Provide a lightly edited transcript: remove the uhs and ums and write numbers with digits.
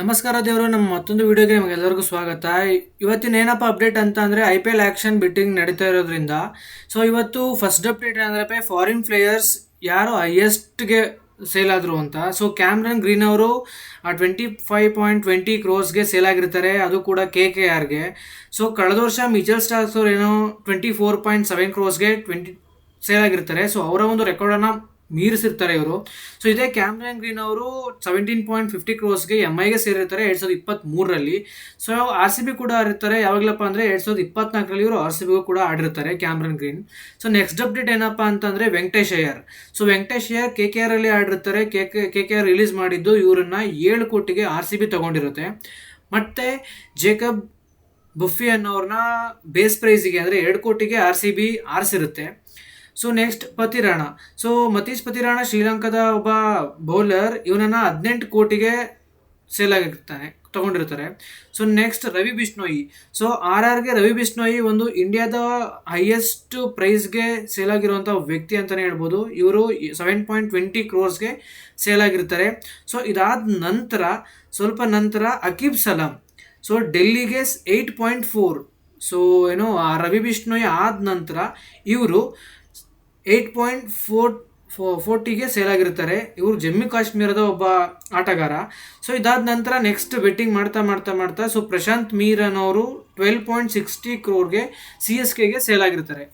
ನಮಸ್ಕಾರ ದೇವರು, ನಮ್ಮ ಮತ್ತೊಂದು ವಿಡಿಯೋಗೆ ನಿಮಗೆಲ್ಲರಿಗೂ ಸ್ವಾಗತ. ಇವತ್ತಿನ ಏನಪ್ಪ ಅಪ್ಡೇಟ್ ಅಂತ ಅಂದರೆ IPL ಆ್ಯಕ್ಷನ್ ಬಿಟ್ಟಿಂಗ್ ನಡೀತಾ ಇರೋದ್ರಿಂದ ಇವತ್ತು ಫಸ್ಟ್ ಅಪ್ಡೇಟ್ ಏನಂದರೆ ಫಾರಿನ್ ಪ್ಲೇಯರ್ಸ್ ಯಾರು ಹೈಯೆಸ್ಟ್ಗೆ ಸೇಲ್ ಆದರು ಅಂತ. ಕ್ಯಾಮ್ರನ್ ಗ್ರೀನ್ ಅವರು 25.20 ಕ್ರೋರ್ಸ್ಗೆ ಸೇಲ್ ಆಗಿರ್ತಾರೆ, ಅದು ಕೂಡ KKRಗೆ. ಕಳೆದ ವರ್ಷ ಮಿಚೆಲ್ ಸ್ಟಾರ್ಕ್ಸ್ ಅವರು ಏನೋ 24.7 ಕ್ರೋರ್ಸ್ಗೆ ಸೇಲ್ ಆಗಿರ್ತಾರೆ. ಅವರ ಒಂದು ರೆಕಾರ್ಡನ್ನು ಮೀರಿಸಿರ್ತಾರೆ ಇವರು. ಇದೇ ಕ್ಯಾಮ್ರನ್ ಗ್ರೀನ್ ಅವರು 17.50 ಕ್ರೋರ್ಸ್ಗೆ MIಗೆ ಸೇರಿರ್ತಾರೆ 2023ರಲ್ಲಿ. RCB ಕೂಡ ಆಡಿರ್ತಾರೆ. ಯಾವಾಗಲಪ್ಪ ಅಂದರೆ 2024ರಲ್ಲಿ ಇವರು RCBಗೂ ಕೂಡ ಆಡಿರ್ತಾರೆ ಕ್ಯಾಮ್ರನ್ ಗ್ರೀನ್. ನೆಕ್ಸ್ಟ್ ಅಪ್ಡೇಟ್ ಏನಪ್ಪ ಅಂತಂದರೆ ವೆಂಕಟೇಶ್ ಅಯ್ಯರ್. ವೆಂಕಟೇಶ್ ಅಯ್ಯರ್ KKRಲ್ಲಿ ಆಡಿರ್ತಾರೆ. KKR ರಿಲೀಸ್ ಮಾಡಿದ್ದು ಇವರನ್ನ 7 ಕೋಟಿಗೆ RCB ತಗೊಂಡಿರುತ್ತೆ. ಮತ್ತು ಜೇಕಬ್ ಬುಫಿ ಅನ್ನೋರನ್ನ ಬೇಸ್ ಪ್ರೈಸಿಗೆ ಅಂದರೆ 2 ಕೋಟಿಗೆ RCB ಆರಿಸಿರುತ್ತೆ. ನೆಕ್ಸ್ಟ್ ಪತಿರಾಣ. ಮತೀಶ್ ಪತಿರಾಣ ಶ್ರೀಲಂಕಾದ ಒಬ್ಬ ಬೌಲರ್. ಇವನನ್ನು 18 ಕೋಟಿಗೆ ಸೇಲ್ ಆಗಿರ್ತಾನೆ, ತಗೊಂಡಿರ್ತಾರೆ. ನೆಕ್ಸ್ಟ್ ರವಿ ಬಿಷ್ಣೋಯಿ. RRಗೆ ರವಿ ಬಿಷ್ಣೋಯಿ ಒಂದು ಇಂಡಿಯಾದ ಹೈಯೆಸ್ಟ್ ಪ್ರೈಸ್ಗೆ ಸೇಲ್ ಆಗಿರುವಂಥ ವ್ಯಕ್ತಿ ಅಂತಲೇ ಹೇಳ್ಬೋದು. ಇವರು 7.20 ಕ್ರೋರ್ಸ್ಗೆ ಸೇಲ್ ಆಗಿರ್ತಾರೆ. ಇದಾದ ನಂತರ ಸ್ವಲ್ಪ ನಂತರ ಅಕೀಬ್ ಸಲಾಂ. ಡೆಲ್ಲಿಗೆ 8.4. ಏನೋ ರವಿ ಬಿಷ್ಣೋಯಿ ಆದ ನಂತರ ಇವರು 8.40ಗೆ ಸೇಲ್ ಆಗಿರ್ತಾರೆ. ಇವರು ಜಮ್ಮು ಕಾಶ್ಮೀರದ ಒಬ್ಬ ಆಟಗಾರ. ಇದಾದ ನಂತರ ನೆಕ್ಸ್ಟ್ ಬೆಟ್ಟಿಂಗ್ ಮಾಡ್ತಾ ಪ್ರಶಾಂತ್ ಮೀರ್ ಅನ್ನೋರು 12.60 ಕ್ರೋರ್ಗೆ CSKಗೆ ಸೇಲ್ ಆಗಿರ್ತಾರೆ.